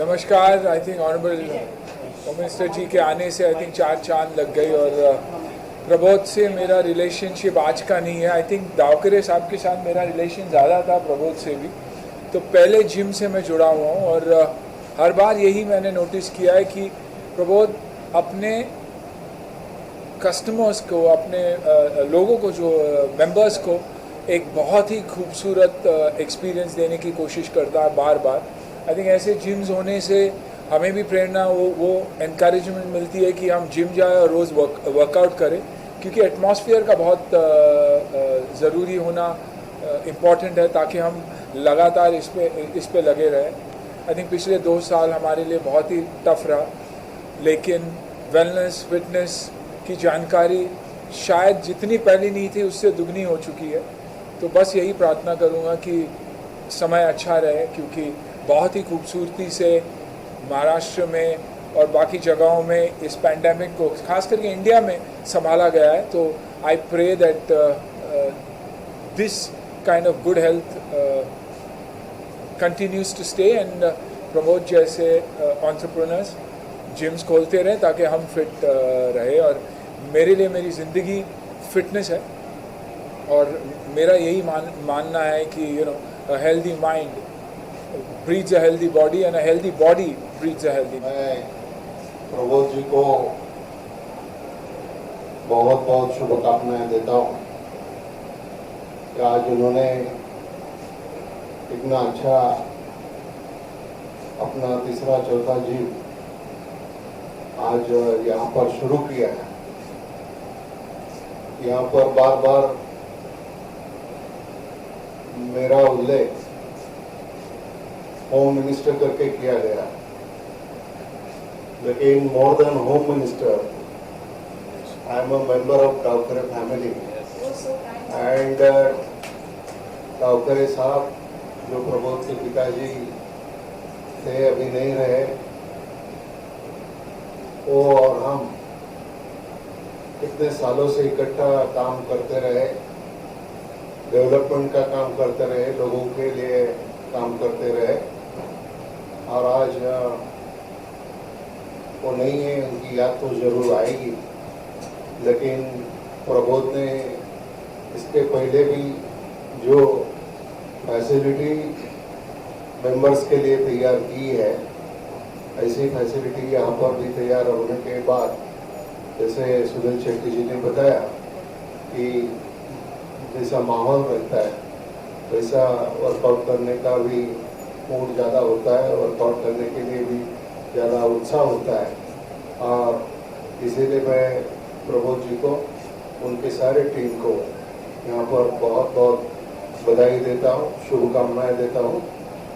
नमस्कार। I think honourable home minister ji के आने से आई थिंक 4 चांद लग गई और प्रबोध से मेरा रिलेशनशिप आज का नहीं है। आई थिंक दावकरे साहब के साथ मेरा रिलेशन ज़्यादा था, प्रबोध से भी। तो पहले जिम से मैं जुड़ा हुआ हूँ और हर बार यही मैंने नोटिस किया है कि प्रबोध अपने कस्टमर्स को, अपने लोगों को, जो मेंबर्स को एक बहुत ही खूबसूरत एक्सपीरियंस देने की कोशिश करता है बार बार। आई थिंक ऐसे जिम्स होने से हमें भी प्रेरणा, वो एनकरेजमेंट मिलती है कि हम जिम जाए और रोज़ वर्कआउट करें, क्योंकि एटमॉस्फेयर का बहुत ज़रूरी होना इम्पॉर्टेंट है ताकि हम लगातार इस पे लगे रहें। आई थिंक पिछले 2 साल हमारे लिए बहुत ही टफ रहा, लेकिन वेलनेस फिटनेस की जानकारी शायद जितनी पहले नहीं थी उससे दुगनी हो चुकी है। तो बस यही प्रार्थना करूँगा कि समय अच्छा रहे, क्योंकि बहुत ही खूबसूरती से महाराष्ट्र में और बाकी जगहों में इस पैंडेमिक को खास करके इंडिया में संभाला गया है। तो I pray that this kind of good health continues to stay and Pramod जैसे एंटरप्रेन्योर्स जिम्स खोलते रहें ताकि हम फिट रहे। और मेरे लिए मेरी ज़िंदगी फिटनेस है और मेरा यही मानना है कि a healthy mind breeds a healthy body and a healthy body breeds a healthy mind. मैं प्रबोध जी को बहुत बहुत शुभकामनाएं देता हूँ कि आज उन्होंने इतना अच्छा अपना तीसरा चौथा जिम आज यहाँ पर शुरू किया है। यहाँ पर बार बार मेरा उल्लेख होम मिनिस्टर करके किया गया, लेकिन more than home minister I am a member of Dawkare family and Dawkare साहब जो प्रबोध के पिताजी थे, अभी नहीं रहे, वो और हम कितने सालों से इकट्ठा काम करते रहे, डेवलपमेंट का काम करते रहे, लोगों के लिए काम करते रहे। और आज वो नहीं है, उनकी याद तो जरूर आएगी, लेकिन प्रबोध ने इसके पहले भी जो फैसिलिटी मेंबर्स के लिए तैयार की है, ऐसी फैसिलिटी यहाँ पर भी तैयार होने के बाद, जैसे सुनील शेट्टी जी ने बताया कि जैसा माहौल रहता है वैसा वर्कआउट करने का भी मूड ज़्यादा होता है, वर्कआउट करने के लिए भी ज़्यादा उत्साह होता है। और इसीलिए मैं प्रबोध जी को, उनके सारे टीम को यहाँ पर बहुत बहुत बधाई देता हूँ, शुभकामनाएं देता हूँ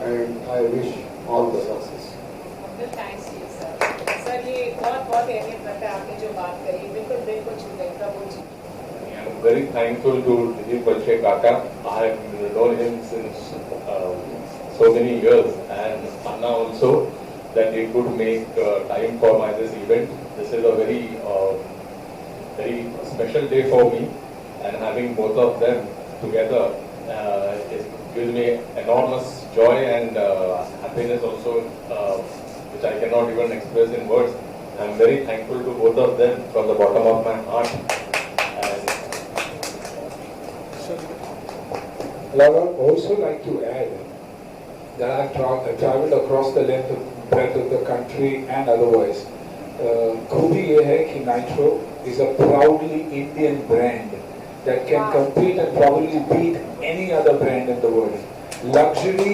and I wish all the success. Sir, ये बहुत अहमियत रखता है आपने जो बात करी, बिल्कुल छू गई प्रभु जी। I'm very thankful to Dilip Valche Kaka. I have known him since so many years, and Anna also, that he could make time for this event. This is a very special day for me, and having both of them together it gives me enormous joy and happiness also, which I cannot even express in words. I'm very thankful to both of them from the bottom of my heart. I would also like to add that I've traveled across the length and breadth of the country and otherwise. खूबी ये है कि Nitro is a proudly Indian brand that can compete and probably beat any other brand in the world. Luxury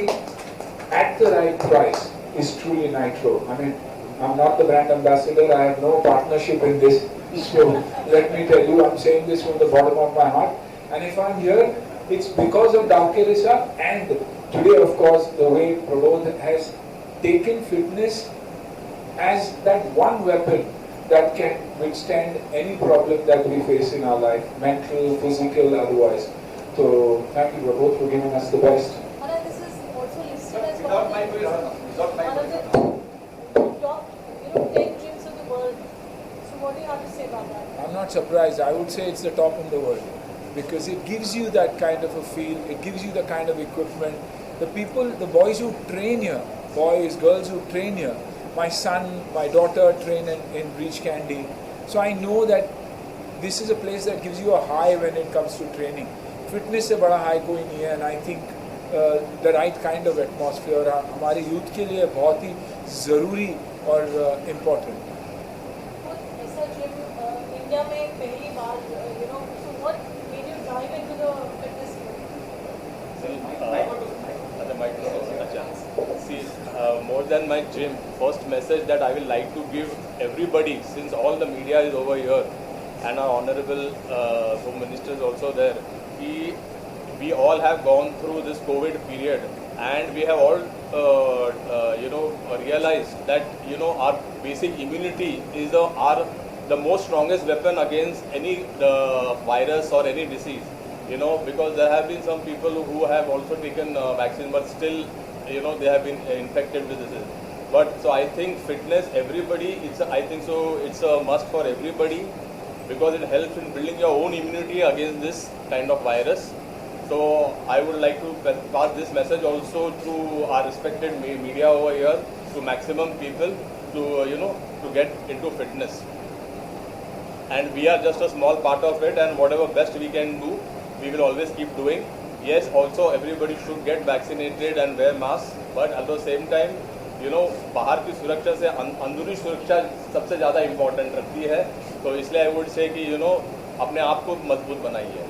at the right price is truly Nitro. I mean, I'm not the brand ambassador. I have no partnership in this. So let me tell you, I'm saying this from the bottom of my heart. And if I'm here, it's because of Daukere sir, and today, of course, the way Prabodh has taken fitness as that one weapon that can withstand any problem that we face in our life, mental, physical, otherwise. So, thank you, Prabodh, for giving us the best. This is also listed as one of the top, 10 gyms of the world. So, what do you have to say about that? I'm not surprised. I would say it's the top in the world, because it gives you that kind of a feel, it gives you the kind of equipment. The boys who train here boys, girls who train here. My son, my daughter train in Breach Candy. So I know that this is a place that gives you a high when it comes to training. Fitness से बड़ा high कोई नहीं है, and I think the right kind of atmosphere हमारे youth के लिए बहुत ही ज़रूरी और important. ऐसा जिम इंडिया में पहली बार, so what made you dive into the fitness field? See, more than my gym, first message that I will like to give everybody, since all the media is over here and our honorable home minister is also there, we all have gone through this COVID period, and we have all realized that our basic immunity is the most strongest weapon against any virus or any disease. Because there have been some people who have also taken vaccine, but still they have been infected with this. But so I think fitness, everybody, it's a must for everybody, because it helps in building your own immunity against this kind of virus. So I would like to pass this message also to our respected media over here, to maximum people, to get into fitness. And we are just a small part of it, and whatever best we can do, we will always keep doing. Yes, also everybody should get vaccinated and wear masks, but at the same time, बाहर की सुरक्षा से अंदरूनी सुरक्षा सबसे ज़्यादा important रखती है. तो इसलिए आई वुड से कि अपने आप को मजबूत बनाइए.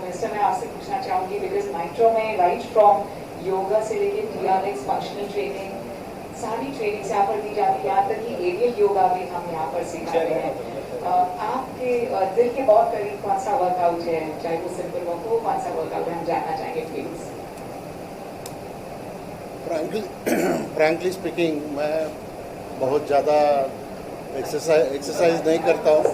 मिस्टर, मैं आपसे पूछना चाहूँगी, बिकॉज नाइट्रो में राइट फ्रॉम योगा से लेके TRX फंक्शनल ट्रेनिंग, सारी ट्रेनिंग यहाँ पर दी जाती है, यहाँ तक कि एरियल योगा भी हम यहाँ पर सिखाते हैं. आपके दिल के बहुत करीब कौन सा वर्कआउट है, चाहे वो सिंपल वर्क हो, कौन सा वर्कआउट हम जानना चाहेंगे प्लीज. फ्रैंकली स्पीकिंग, मैं बहुत ज़्यादा एक्सरसाइज नहीं करता हूँ,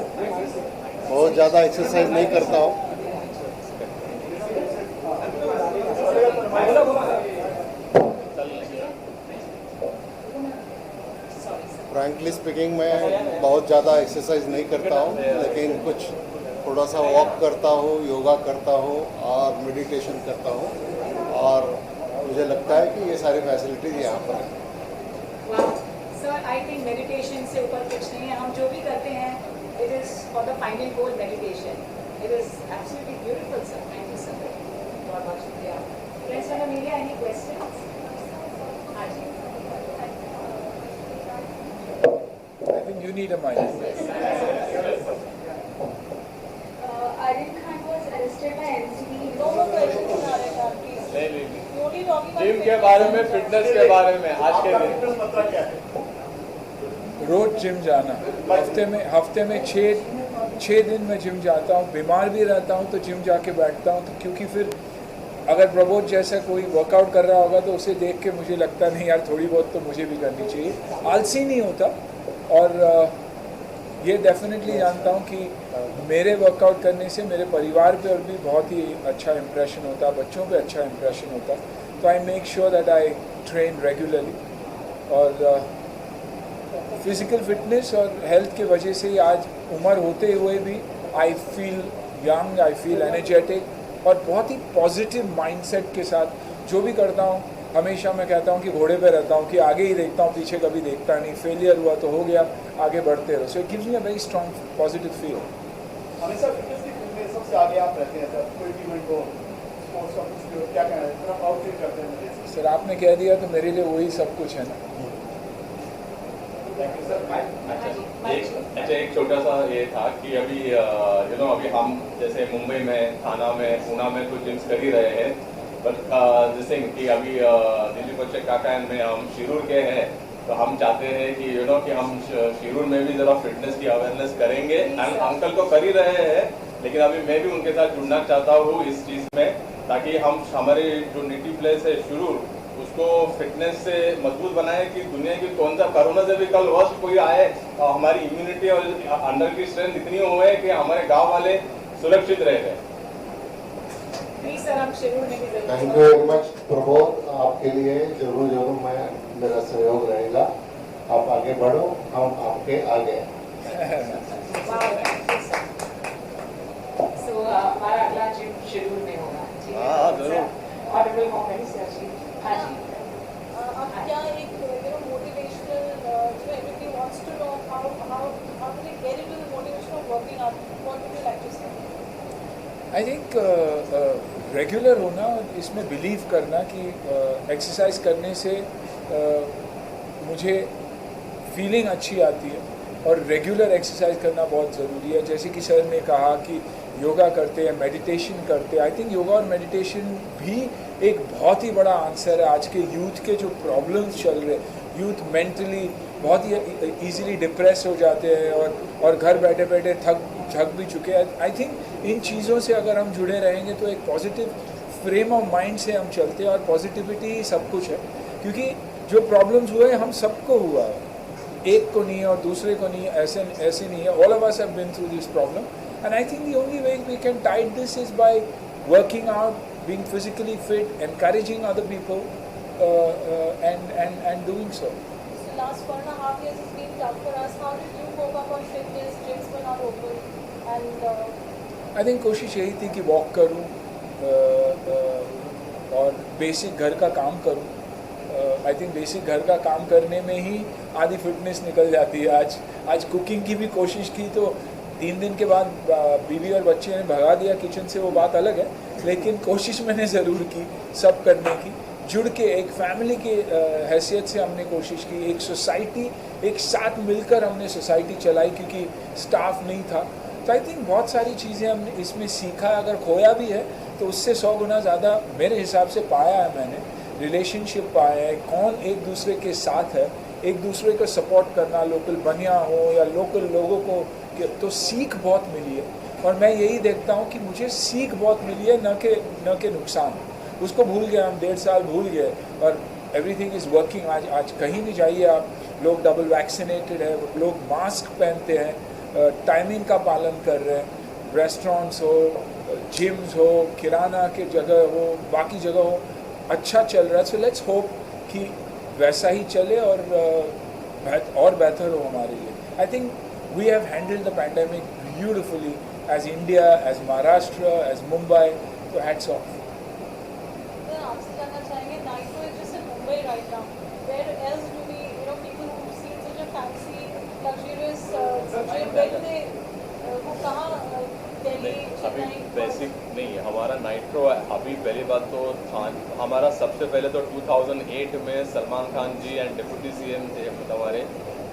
फ्रैंकली स्पीकिंग मैं बहुत ज़्यादा एक्सरसाइज नहीं करता हूँ, लेकिन कुछ थोड़ा सा वॉक करता हूँ, योगा करता हूँ और मेडिटेशन करता हूँ, और मुझे लगता है कि ये सारी फैसिलिटीज यहाँ पर है. सर, आई थिंक मेडिटेशन से ऊपर कुछ नहीं है. हम जो भी करते हैं, it is for the final goal meditation. It is absolutely beautiful sir. Thank you sir. बहुत बहुत शुक्रिया. Friends from the media, any questions? हाँ जी. I think you need a mic. Aryan Khan was arrested by NCB. No questions are there, please. Only talking about gym के बारे में, fitness के बारे में आज के दिन. रोज जिम जाना, हफ्ते में 6 दिन में जिम जाता हूँ. बीमार भी रहता हूँ तो जिम जाके बैठता हूँ, तो क्योंकि फिर अगर प्रबोध जैसा कोई वर्कआउट कर रहा होगा तो उसे देख के मुझे लगता नहीं यार थोड़ी बहुत तो मुझे भी करनी चाहिए. आलसी नहीं होता, और ये डेफिनेटली जानता हूँ कि मेरे वर्कआउट करने से मेरे परिवार पे और भी बहुत ही अच्छा इम्प्रेशन होता है, बच्चों पे अच्छा इम्प्रेशन होता है. तो I make sure that I train regularly, और फिज़िकल फिटनेस और हेल्थ के वजह से ही आज उम्र होते हुए भी I feel young, I feel energetic, और बहुत ही पॉजिटिव माइंडसेट के साथ जो भी करता हूँ. हमेशा मैं कहता हूँ कि घोड़े पे रहता हूँ, कि आगे ही देखता हूँ, पीछे कभी देखता नहीं. फेलियर हुआ तो हो गया, आगे बढ़ते रहो. So it gives me a very strong positive feel. हमेशा फिटनेस की फील्ड में सबसे आगे आप रहते हैं सर. कोई भी इवेंट हो, स्पोर्ट्स का कुछ भी हो, क्या कहना है, तरफ आउटरीच करते हैं सर. आपने कह दिया तो मेरे लिए वही सब कुछ है ना. Thank you sir. अच्छा, एक छोटा सा ये था कि अभी अभी हम जैसे मुंबई में, थाना में, पूना में कुछ जिम्स कर ही रहे हैं, बट जैसे कि अभी दिल्ली बच्चे काका में हम शिरूर के हैं, तो हम चाहते हैं कि कि हम शिरूर में भी जरा फिटनेस की अवेयरनेस करेंगे. अंकल तो कर ही रहे हैं, लेकिन अभी मैं भी उनके साथ जुड़ना चाहता हूँ इस चीज़ में, ताकि हम हमारे जो नेटिव प्लेस है शिरूर, उसको फिटनेस से मजबूत बनाए कि दुनिया की कौन सा कोरोना से भी कल वर्ष कोई आए, और हमारी इम्यूनिटी और अंदर की स्ट्रेंथ इतनी हुए कि हमारे गांव वाले सुरक्षित रह गए. Thank you very much Prabodh. आपके लिए जरूर मैं, मेरा सहयोग रहेगा. आप आगे बढ़ो, हम आपके आगे. सो हमारा अगला जिम शिरूर में होगा. हाँ, जरूर. ऑडिबल हो गई सर जी। हाँ जी। अब क्या एक मोटिवेशनल जो everybody wants to know how do they get into the motivation of working out? What would you like to say? I think regular होना और इसमें बिलीव करना कि एक्सरसाइज करने से मुझे फीलिंग अच्छी आती है और रेगुलर एक्सरसाइज करना बहुत ज़रूरी है। जैसे कि सर ने कहा कि योगा करते हैं, मेडिटेशन करते हैं। आई थिंक योगा और मेडिटेशन भी एक बहुत ही बड़ा आंसर है आज के यूथ के जो प्रॉब्लम्स चल रहे हैं। यूथ मेंटली बहुत ही इजीली डिप्रेस हो जाते हैं और घर बैठे बैठे थक भी चुके हैं। आई थिंक इन चीज़ों से अगर हम जुड़े रहेंगे तो एक पॉजिटिव फ्रेम ऑफ माइंड से हम चलते हैं और पॉजिटिविटी ही सब कुछ है। क्योंकि जो प्रॉब्लम्स हुए हैं हम सबको हुआ है, एक को नहीं है और दूसरे को नहीं है, ऐसे नहीं है। All of us have been through this problem and I think the only way we can tight this is by working out, being physically fit, encouraging other people and doing so. So last 1.5 years has been tough for us. How did you cope up on fitness? Gyms were not open, and I think कोशिश यही थी कि walk करूं और basic घर का काम करूं। आई थिंक बेसिक घर का काम करने में ही आधी फिटनेस निकल जाती है। आज कुकिंग की भी कोशिश की तो 3 दिन के बाद बीवी और बच्चे ने भगा दिया किचन से, वो बात अलग है। लेकिन कोशिश मैंने ज़रूर की सब करने की। जुड़ के एक फैमिली की हैसियत से हमने कोशिश की। एक सोसाइटी, एक साथ मिलकर हमने सोसाइटी चलाई क्योंकि स्टाफ नहीं था। तो आई थिंक बहुत सारी चीज़ें हमने इसमें सीखा। अगर खोया भी है तो उससे 100 गुना ज़्यादा मेरे हिसाब से पाया है मैंने। रिलेशनशिप पाया है, कौन एक दूसरे के साथ है, एक दूसरे को सपोर्ट करना, लोकल बनिया हो या लोकल लोगों को, तो सीख बहुत मिली है। और मैं यही देखता हूँ कि मुझे सीख बहुत मिली है, न के नुकसान। उसको भूल गए हम, 1.5 साल भूल गए और एवरीथिंग इज़ वर्किंग। आज कहीं नहीं जाइए आप, लोग डबल वैक्सीनेटेड है, लोग मास्क पहनते हैं, टाइमिंग का पालन कर रहे हैं। रेस्टोरेंट्स हो, जिम्स हो, किराना के जगह हो, बाकी जगह हो, अच्छा चल रहा है। सो लेट्स होप कि वैसा ही चले और बेहतर हो हमारे लिए। I think we have handled the pandemic beautifully as India, as Maharashtra, as Mumbai. तो हैट्स ऑफ। आपसे जानना चाहेंगे, Nitro is just in Mumbai right now. Where else do we, people who see such a fancy, luxurious gym, where do they, वो कहाँ, दिल्ली, अभी Chennai? Basic नहीं है हमारा नाइट्रो। अभी पहली बात तो हमारा सबसे पहले तो 2008 में सलमान खान जी एंड डिप्टी सीएम थे हमारे,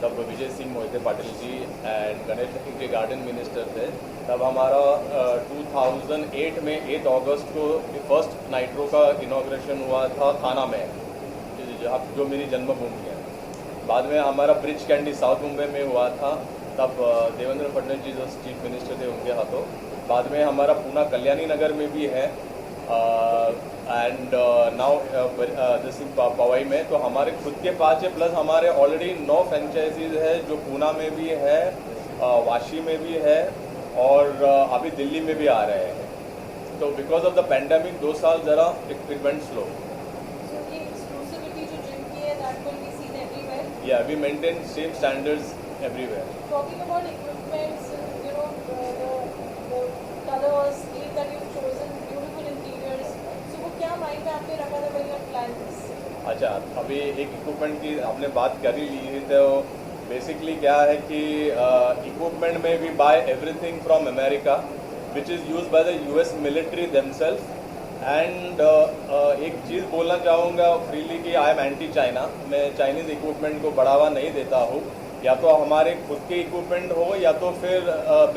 तब विजय सिंह मोहिते पाटिल जी एंड गणेश के गार्डन मिनिस्टर थे। तब हमारा 2008 में 8 अगस्त को फर्स्ट नाइट्रो का इनॉग्रेशन हुआ था थाना में, जो मेरी जन्मभूमि है। बाद में हमारा ब्रिज कैंडी साउथ मुंबई में हुआ था, तब देवेंद्र फडणवीस जी जो चीफ मिनिस्टर थे उनके हाथों। बाद में हमारा पूना कल्याणी नगर में भी है and now this in Powai में। तो हमारे खुद के 5 है, प्लस हमारे ऑलरेडी 9 फ्रेंचाइजीज है जो पूना में भी है, वाशी में भी है और अभी दिल्ली में भी आ रहे हैं। तो बिकॉज ऑफ द पैंडेमिक 2 साल ज़रा इट वेंट स्लो। So ये exclusivity जो gym की है, that will be seen everywhere. Yeah, we maintain same standards everywhere. Talking about equipments, the colors, scheme that you've chosen, beautiful interiors. So वो क्या mind में आपने रखा था when you had planned this? अच्छा, अभी एक इक्विपमेंट की आपने बात कर ही ली है। तो बेसिकली क्या है कि इक्विपमेंट में we buy everything from America which is use by the US military themselves. And एक चीज़ बोलना चाहूँगा फ्रीली कि आई एम एंटी चाइना। मैं चाइनीज़ इक्विपमेंट को बढ़ावा नहीं देता हूँ। या तो हमारे खुद के इक्विपमेंट हो या तो फिर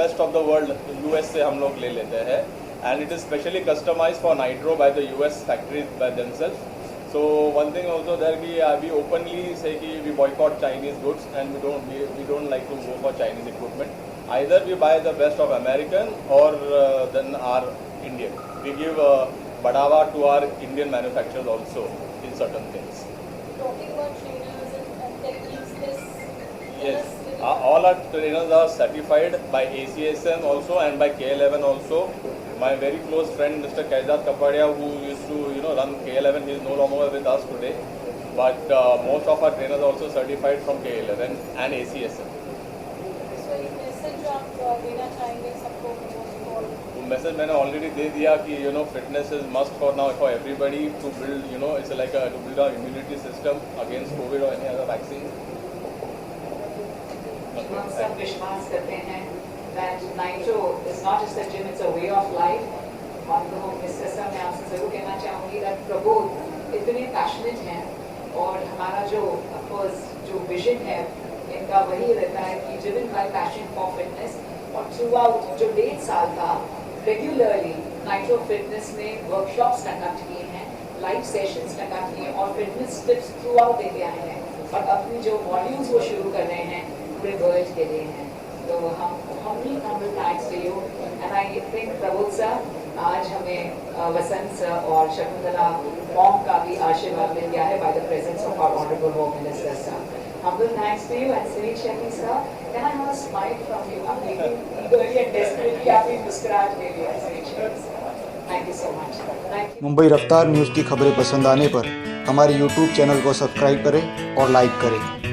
best of the world US से हम लोग ले लेते हैं। And it is specially customise for Nitro by the US factories by themselves. So one thing also there we openly say we boycott Chinese goods and we don't like to go for Chinese equipment. Either we buy the best of American or then our Indian. We give badhawa to our Indian manufacturers also in certain things. Talking about trainers and techniques, Yes, all our trainers are certified by ACSM also and by K11 also. My very close friend Mr. Kaizad Kapadia, who used to run K11, he is no longer with us today. But most of our trainers are also certified from K11 and ACSM. So एक message जो आप देना चाहेंगे सबको, message मैंने already दे दिया कि fitness is must for now for everybody to build it's like to build a immunity system against covid और एनी अदर वैक्सीन। हम सब विश्वास करते हैं that Nitro is not just a gym, it's a way of life. और तो mister sir मैं आपसे ज़रूर कहना चाहूँगी that प्रबोध इतने पैशनेट हैं और हमारा जो ऑफकोर्स जो विजन है इनका वही रहता है कि driven by passion for fitness। और थ्रू आउट जो 1.5 साल का रेगुलरली नाइट्रो फिटनेस ने वर्कशॉप्स कंडक्ट किए हैं, लाइव सेशंस कंडक्ट किए और फिटनेस टिप्स थ्रू आउट देते आए हैं और अपनी जो मॉड्यूल्स वो शुरू कर रहे हैं पूरे वर्ल्ड के लिए हैं। तो हम humble thanks to you and I think Prabodh sir आज हमें वसंत सर और शकुंतला मॉम का भी आशीर्वाद मिल गया है by the presence of our honorable home minister sir। Humble thanks to you and Sunil Shetty sir, can I have a smile from you? I'm waiting eagerly and desperately आपकी मुस्कुराहट के लिए Sunil Shetty sir। Thank you so much। Thank you। Mumbai रफ्तार news की खबरें पसंद आने पर हमारे YouTube चैनल को सब्सक्राइब करें और लाइक करें।